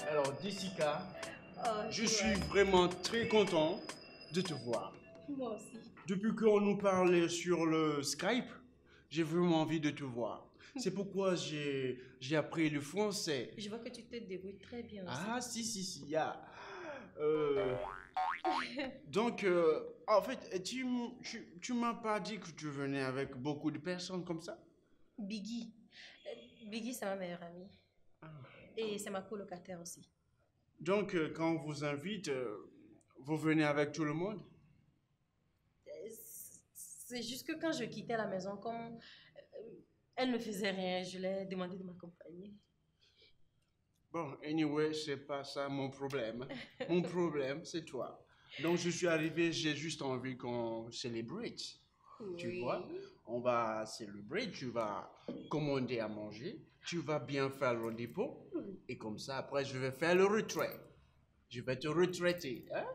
Alors, Jessica, je suis vraiment très content de te voir. Moi aussi. Depuis qu'on nous parlait sur le Skype, j'ai vraiment envie de te voir. C'est pourquoi j'ai appris le français. Je vois que tu te débrouilles très bien aussi. Ah, si, yeah. Donc, en fait, tu m'as pas dit que tu venais avec beaucoup de personnes comme ça? Biggie. Biggie, c'est ma meilleure amie. Et c'est ma colocataire aussi. Donc, quand on vous invite, vous venez avec tout le monde? C'est juste que quand je quittais la maison, comme elle ne faisait rien, je lui ai demandé de m'accompagner. Bon, anyway, c'est pas ça mon problème. Mon problème, c'est toi. Donc, je suis arrivé, j'ai juste envie qu'on célèbre. Tu vois, on va célébrer, tu vas commander à manger, tu vas bien faire le dépôt, et comme ça, après, je vais faire le retrait. Je vais te retraiter, hein?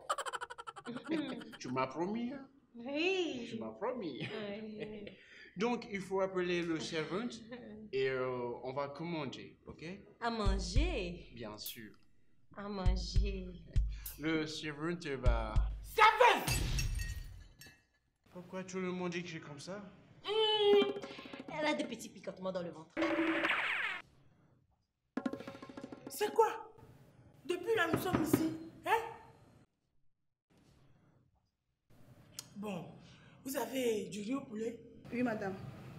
Tu m'as promis, hein? Oui. Tu m'as promis. Oui. Donc, il faut appeler le servant et on va commander, ok? À manger? Bien sûr. À manger. Le servant va... Servant! Pourquoi tout le monde dit que j'ai comme ça? Elle a des petits picotements dans le ventre. C'est quoi? Depuis là, nous sommes ici. Hein? Bon, vous avez du riz au poulet? Oui, madame.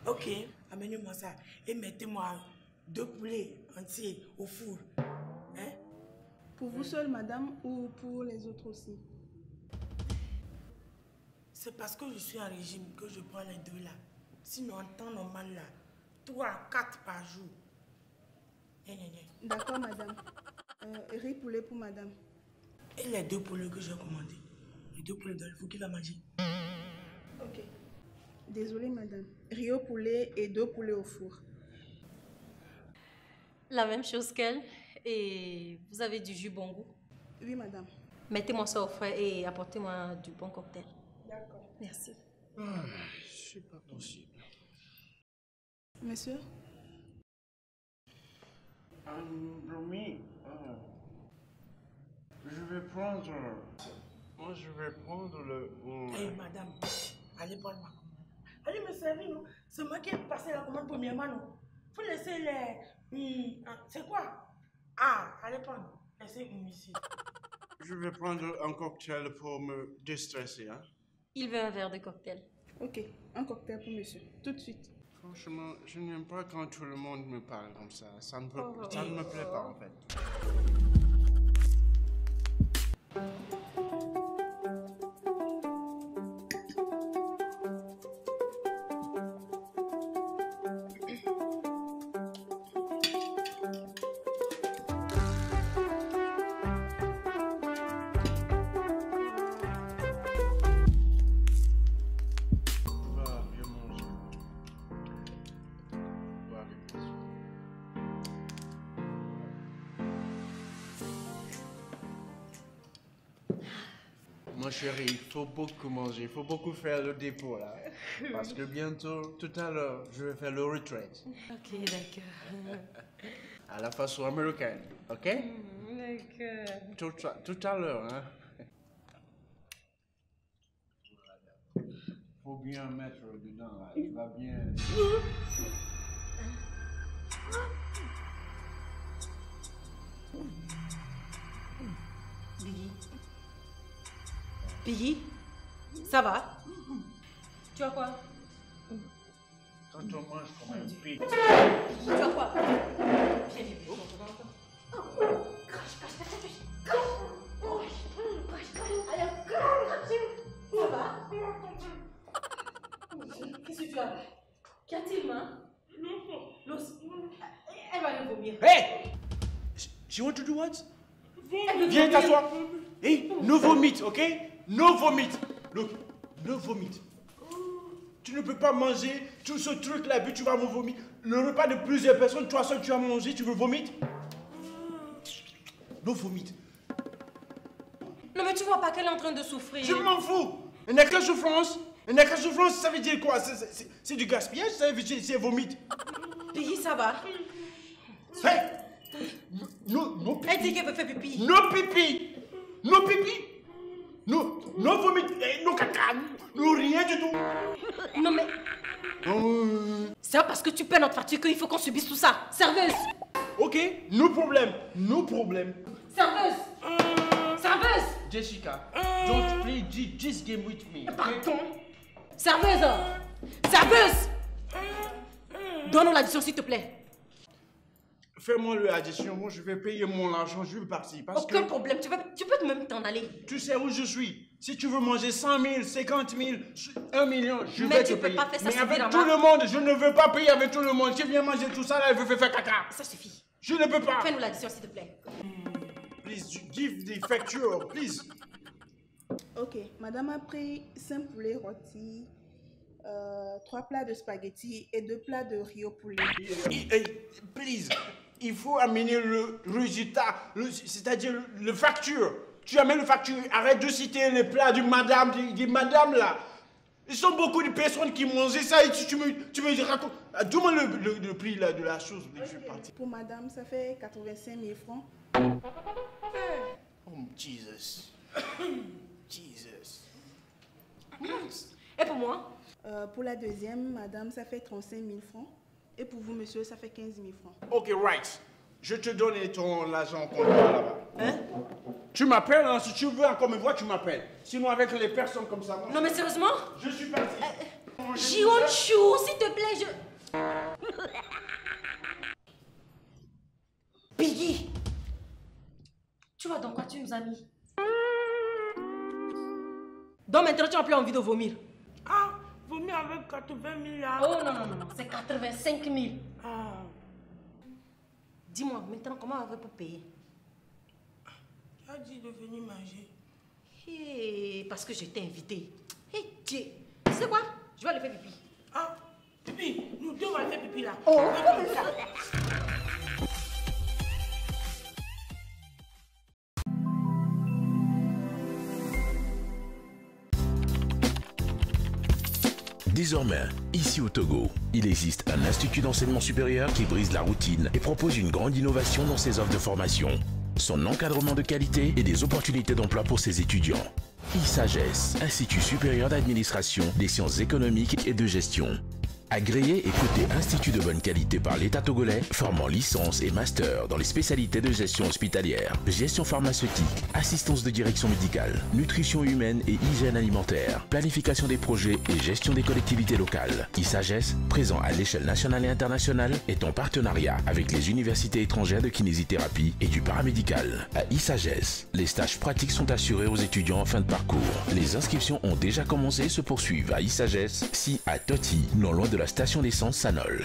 Ok, amenez-moi ça. Et mettez-moi 2 poulets entiers au four. Hein? Pour vous seul, madame, ou pour les autres aussi? C'est parce que je suis en régime que je prends les 2 là. Sinon, en temps normal là, 3 à 4 par jour. D'accord, madame. Riz poulet pour madame. Et les 2 poulets que j'ai commandés? Les 2 poulets dans le four, qui va manger? Ok. Désolée, madame. Riz au poulet et 2 poulets au four. La même chose qu'elle. Et vous avez du jus bon goût? Oui, madame. Mettez-moi ça au frais et apportez-moi du bon cocktail. D'accord. Merci. C'est pas possible. Monsieur? Romy, je vais prendre... Moi, je vais prendre le... Hey, madame, allez prendre ma commande. Allez me servir, non? C'est moi qui ai passé la commande premièrement, non? Faut laisser les... c'est quoi? Ah, allez prendre. Laissez ici. Je vais prendre un cocktail pour me déstresser, hein? Il veut un verre de cocktail. Ok, un cocktail pour monsieur. Tout de suite. Franchement, je n'aime pas quand tout le monde me parle comme ça. Ça ne me plaît pas, en fait. Mon chéri, il faut beaucoup manger, il faut beaucoup faire le dépôt là. Parce que bientôt, tout à l'heure, je vais faire le retraite. Ok, d'accord. À la façon américaine, ok? D'accord. Tout à l'heure, hein? Faut bien mettre dedans là, il va bien... Biggie. Biggie, ça va? Tu as quoi? Quand on mange comme un pig. Tu as quoi? Viens, Ça va? Qu'est-ce que tu as? Qu'y a-t-il, main? L'os. Elle va le vomir. Hey! She want to do what? Viens t'asseoir. Hey, no vomit, ok? No vomit. Look, no vomit. Tu ne peux pas manger tout ce truc là, puis tu vas me vomir. Le repas de plusieurs personnes, toi seul tu as mangé, tu veux vomir? No vomit. Non mais tu vois pas qu'elle est en train de souffrir. Je m'en fous. Elle n'a qu'à souffrance. Elle n'a qu'à souffrance, ça veut dire quoi? C'est du gaspillage, ça veut dire c'est vomit. Piggy, ça va? Hey! No pipi. Elle dit qu'elle veut faire pipi. No pipi. No pipi. No vomit. No caca. No rien du tout. Non mais... C'est pas parce que tu paies notre facture qu'il faut qu'on subisse tout ça. Serveuse. Ok, no problème. No problème. Serveuse. Serveuse. Jessica, don't play this game with me. Pardon. Serveuse. Serveuse. Donne-nous l'addition s'il te plaît. Fais-moi l'addition, moi je vais payer mon argent, je vais partir. Aucun problème, tu peux même t'en aller. Tu sais où je suis. Si tu veux manger 100 000, 50 000, 1 million, je vais te payer. Mais tu peux pas faire ça. Mais avec tout le monde, je ne veux pas payer avec tout le monde. Si viens manger tout ça, là, elle veut faire caca. Ça suffit. Je ne peux pas. Fais-nous l'addition s'il te plaît. Please, give the facture, please. Ok, madame a pris 5 poulets rôtis, 3 plats de spaghettis et 2 plats de riz au poulet. Please, il faut amener le résultat, c'est-à-dire le facture. Tu amènes le facture, arrête de citer les plats du madame, des madames là. Ils sont beaucoup de personnes qui mangent ça et tu me racontes. Dis-moi le prix là, de la chose. Okay. Je vais partir. Pour madame, ça fait 85 000 francs. Oh, Jesus. Jesus. Et pour moi? Pour la deuxième, madame, ça fait 35 000 francs. Et pour vous, monsieur, ça fait 15 000 francs. Ok, right. Je te donne ton argent comptant là-bas. Hein? Tu m'appelles, hein, si tu veux encore me voir, tu m'appelles. Sinon, avec les personnes comme ça... Non, mais sérieusement? Je suis parti. Jironchou, s'il te plaît, Piggy! Tu vois dans quoi tu nous as mis? Donc maintenant, tu n'as plus envie de vomir. Ah, vomir avec 80 000 là. Oh non, c'est 85 000. Ah. Dis-moi, maintenant, comment on va pour payer? Tu as dit de venir manger. Hey, parce que je t'ai invité. Hey, Dieu. Tu sais quoi? Je vais aller faire pipi. Ah, pipi, nous deux on va aller faire pipi là. Oh, comme ça. Désormais, ici au Togo, il existe un institut d'enseignement supérieur qui brise la routine et propose une grande innovation dans ses offres de formation, son encadrement de qualité et des opportunités d'emploi pour ses étudiants. ISAGES, Institut supérieur d'administration, des sciences économiques et de gestion. Agréé et coté institut de bonne qualité par l'État togolais, formant licence et master dans les spécialités de gestion hospitalière, gestion pharmaceutique, assistance de direction médicale, nutrition humaine et hygiène alimentaire, planification des projets et gestion des collectivités locales. ISAGES, présent à l'échelle nationale et internationale, est en partenariat avec les universités étrangères de kinésithérapie et du paramédical. À ISAGES, les stages pratiques sont assurés aux étudiants en fin de parcours. Les inscriptions ont déjà commencé et se poursuivent à ISAGES, si à Toti, non loin de la station d'essence Sanol.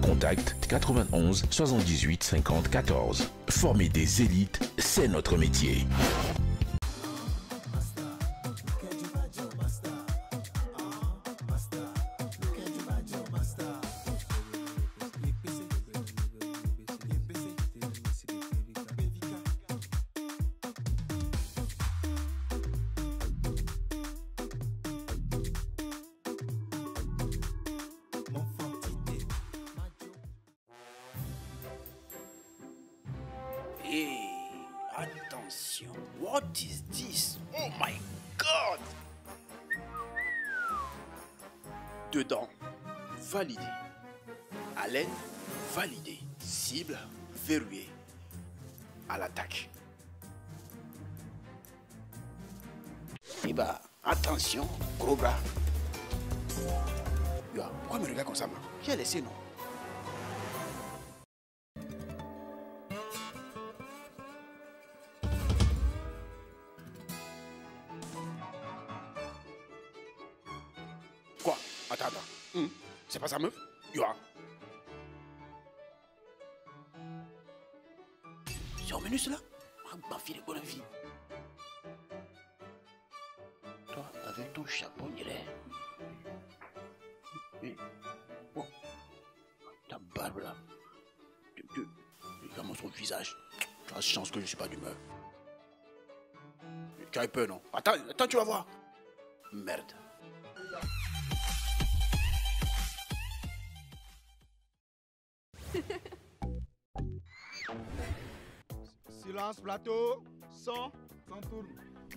Contact 91 78 50 14. Former des élites, c'est notre métier. Hey, attention. What is this? Oh my God! Dedans, validé. Haleine, validé. Cible, verrouillé. À l'attaque. Eh bah, attention, gros bras. Yo, pourquoi me regarde comme ça, man? J'ai laissé, non? Quoi? Attends. C'est pas ça, meuf? Yo. C'est au menu, cela? Ma fille de bonne vie. Toi, avec ton chapeau, on dirait. Oh. Ta barbe, là. Regarde-moi son visage. Tu as chance que je ne suis pas d'humeur. Tu as eu peur, non? Attends, tu vas voir. Merde. Silence, plateau. Son tourne.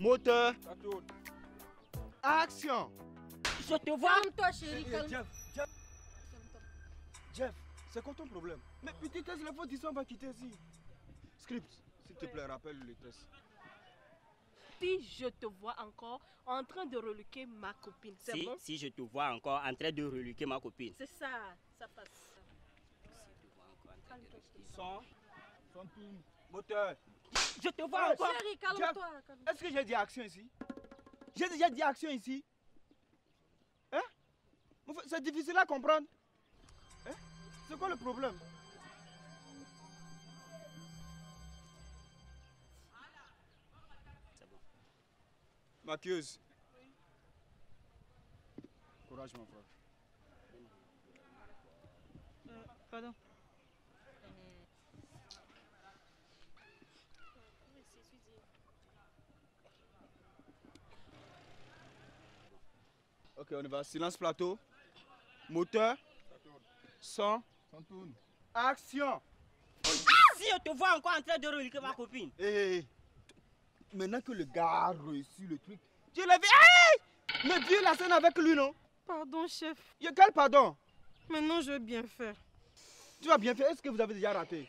Moteur. Ça tourne. Action. Je te vois. Calme-toi, chérie. Jeff, c'est quoi ton problème? Mais petite test, les fautes ici, on va quitter ici. Script, s'il te plaît, rappelle les tests. Si je te vois encore en train de reluquer ma copine, c'est bon? Si je te vois encore en train de reluquer ma copine. C'est ça, ça passe. Son tourne. Moteur. Je te vois encore. Chérie, calme-toi. Est-ce que j'ai dit action ici? J'ai déjà dit action ici. Hein? C'est difficile à comprendre. Hein? C'est quoi le problème? C'est bon. Maquilleuse. Courage, mon frère. Pardon. Ok, on y va. Silence plateau. Moteur. Son. Action. Si je te vois encore en train de reluquer ma copine. Hey. Maintenant que le gars a reçu le truc, tu l'as vu. Hey! Mais dis la scène avec lui, non? Pardon, chef. Quel pardon? Maintenant, je vais bien faire. Tu vas bien faire. Est-ce que vous avez déjà raté?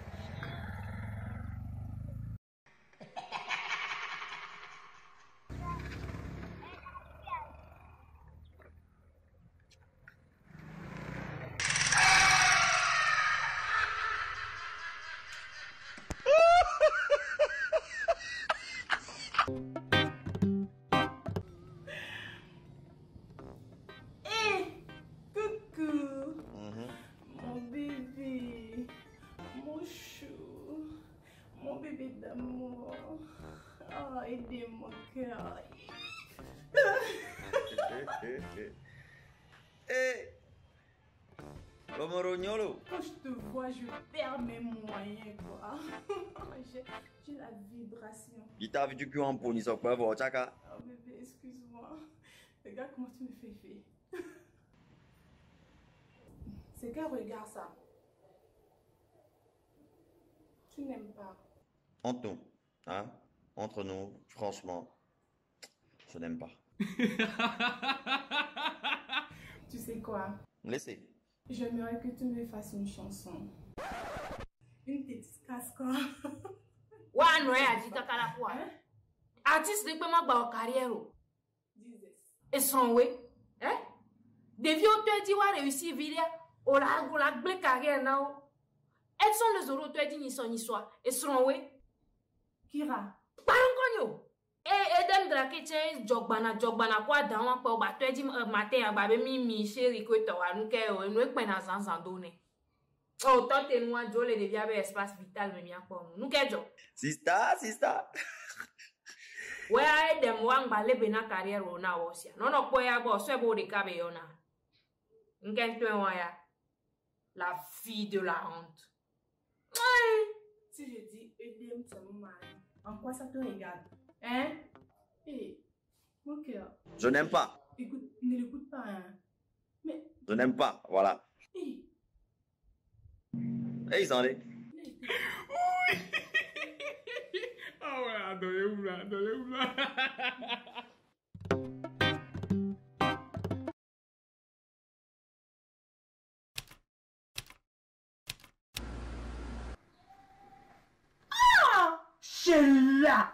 Romorognolo. Quand je te vois, je perds mes moyens, quoi. J'ai la vibration. Il t'a vu du cul en pony, ça quoi, voir, tchaka. Oh bébé, excuse-moi. Regarde comment tu me fais faire. C'est quel regard ça? Tu n'aimes pas. Entre nous, hein? Entre nous, franchement, je n'aime pas. Tu sais quoi? Laissez. J'aimerais que tu me fasses une chanson. Une petite casse quoi. Ouais, non, elle dit takala quoi. Artiste de paiement ba carrière. Et son way, hein? Des vieux te dit wa réussir vilia. O la ble carrière na o. Elles sont les euros te dit ni son ni soit. Et son way. Kira. Parang konyo. Et dem drake che jogbana kwa dan wa ba te dit matin ba be mi chéri ko to wa nuke o no pe na zanzan donné. Oh, toi t'es moi Joe le devia be espace vital me mi akpo nu ke jo. Sista. We ai dem wang ba le bena carrière o na wo sia. No po ya go so bo de ka be yona. Nken to wa ya. La fille de la honte. Si je dis EDM, c'est mon mari, en quoi ça te regarde? Hein? Hé, mon cœur. Je n'aime pas. Écoute, ne l'écoute pas, hein. Mais. Je n'aime pas, voilà. Hé. Hey, ils en est. Ah ouais, donnez-vous là. Sheila!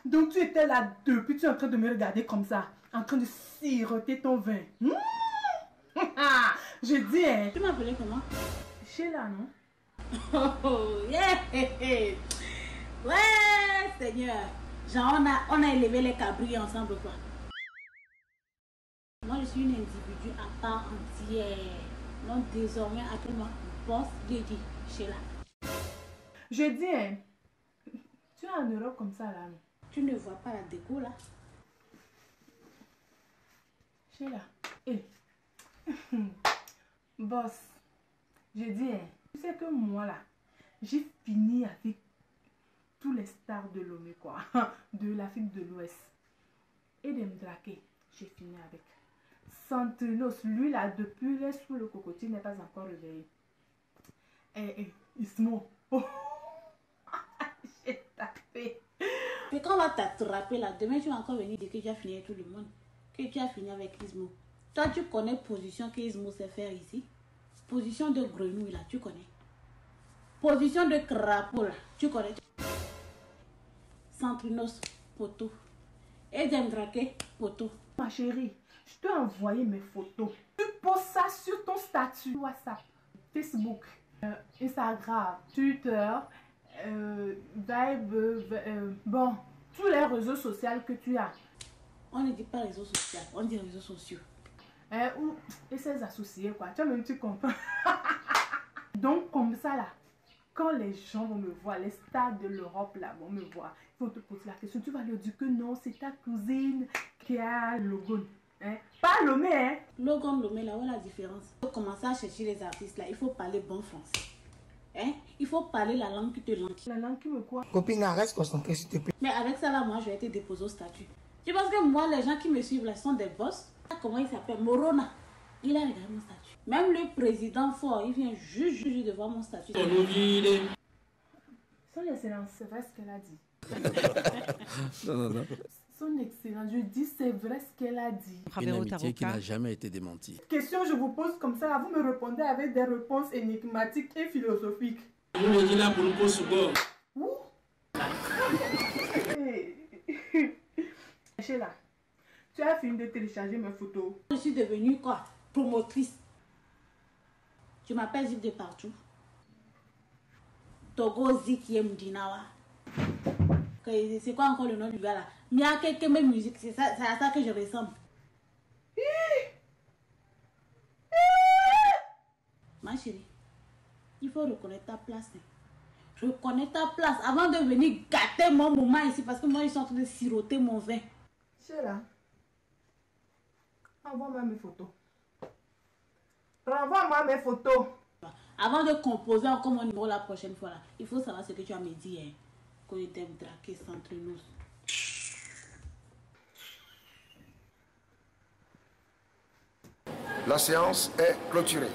Donc tu étais là depuis, tu es en train de me regarder comme ça, en train de siroter ton vin. Je dis, hein. Tu m'appelais comment? Sheila, non? Oh, yeah! Ouais, Seigneur. Genre, on a élevé les cabris ensemble, quoi. Moi, je suis une individu à part entière. Donc, désormais, appelle-moi Boss Lady Sheila. Je dis, hein. Tu es en Europe comme ça, là. Tu ne vois pas la déco, là? Sheila. Hey. Boss. Je dis, hein. Tu sais que moi, là, j'ai fini avec tous les stars de Lomé, quoi. De l'Afrique de l'Ouest. Et de Mdrake, j'ai fini avec. Santrinos, lui, là, depuis les sous le cocotier, n'est pas encore réveillé. Ismo. Oh. J'ai tapé. Mais quand on va t'attraper là, demain tu vas encore venir dire que tu as fini avec tout le monde. Que tu as fini avec Ismo. Toi, tu connais position que Ismo sait faire ici. Position de grenouille là, tu connais. Position de crapaud là, tu connais. Centrinos, poteau. Et Demdrake, poteau. Ma chérie, je t'ai envoyé mes photos. Tu poses ça sur ton statut WhatsApp, Facebook, Instagram, Twitter, bon, tous les réseaux sociaux que tu as. On ne dit pas réseaux sociaux, on dit réseaux sociaux. Et ses associés, quoi. Tu as même, tu comprends. Donc, comme ça, là, quand les gens vont me voir, les stars de l'Europe, là, vont me voir, ils vont te poser la question. Tu vas leur dire que non, c'est ta cousine qui a Logan. Hein? Pas Lomé, hein? Logan, Lomé, là, où est la différence? Il faut commencer à chercher les artistes, là. Il faut parler bon français. Hein? Il faut parler la langue qui te langue. La langue qui me quoi? Copine, reste concentrée, s'il te plaît. Mais avec ça, là, moi, je vais te déposer au statut. Tu penses que moi, les gens qui me suivent, là, sont des boss? Comment il s'appelle? Morona. Il a regardé mon statut. Même le président fort, il vient juste de voir mon statut. Son Excellence, c'est vrai ce qu'elle a dit. Non. Son Excellence, je dis c'est vrai ce qu'elle a dit. Une amitié qui n'a jamais été démentie. Question, je vous pose comme ça, vous me répondez avec des réponses énigmatiques et philosophiques. Vous me dites là pour le poste bord. Où? Sheila, tu as fini de télécharger mes photos. Je suis devenue quoi? Promotrice. Tu m'appelles Zip de partout. Togo Zikiem Dinawa. C'est quoi encore le nom du gars là? Il y a quelques mêmes musiques, c'est à ça que je ressemble. Ma chérie, il faut reconnaître ta place. Reconnais ta place avant de venir gâter mon moment ici parce que moi je suis en train de siroter mon vin. Sheila, envoie-moi mes photos. Renvoie-moi mes photos. Avant de composer encore mon numéro la prochaine fois, là, il faut savoir ce que tu as me dit. Hein, qu'on était draqué entre nous. La séance est clôturée.